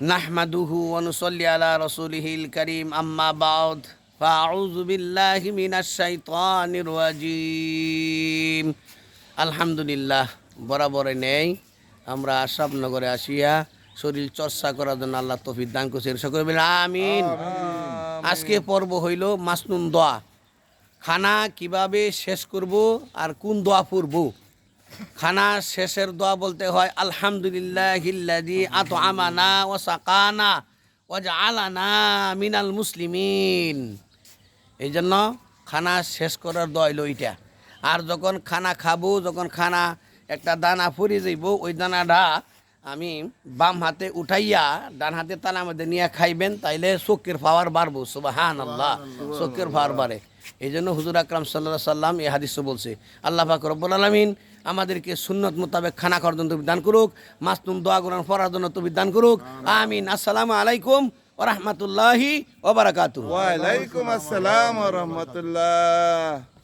নাহমাদুহু ওয়া নুসাল্লি আলা রাসূলিহিল কারীম আম্মা বা'দ ফাআউযু বিল্লাহি মিনাশ শাইতানির রাজীম। আলহামদুলিল্লাহ, বরাবরে নেই আমরা আশরাফনগরে আসিয়া শরীর চর্চা করার জন্য আল্লাহ তৌফিক দান করছেন। সকলে বলেন আমিন। আজকে পর্ব হইল মাসনুন দোয়া। খানা কিভাবে শেষ করব আর কোন দোয়া পড়ব। খানা শেষের দোয়া বলতে হয় আলহামদুলিল্লাহিল্লাযী আত'আমানা ওয়া সাকানা ওয়া জাআলানা মিনাল মুসলিমিন। এই জন্য খানা শেষ করার দোয়া হইল এইটা। আর যখন খানা খাবো, যখন খানা একটা দানা ফুরিয়ে যাইব, ওই দানাটা আমি বাম হাতে উঠাইয়া ডান হাতে তালার মধ্যে নিয়ে খাইবেন, তাইলে চোখের পাওয়ার বাড়বো। সুবহানাল্লাহ, চোখের পাওয়ার বাড়ে। এই জন্য হুজুর আকরাম সাল্লাল্লাহু আলাইহি সাল্লাম এই হাদিসে বলছে, আল্লাহ পাক রব্বুল আলামিন আমাদেরকে সুন্নত মোতাবেক খানা খাওয়ার জন্য তৌফিক দান করুক, মাসনুন দোয়া কোরআন পড়ার জন্য তৌফিক দান করুক। আমিন। আসসালামু আলাইকুম ওয়া রাহমাতুল্লাহি ওয়া বারাকাতুহু। ওয়া আলাইকুম আসসালাম ওয়া রাহমাতুল্লাহ।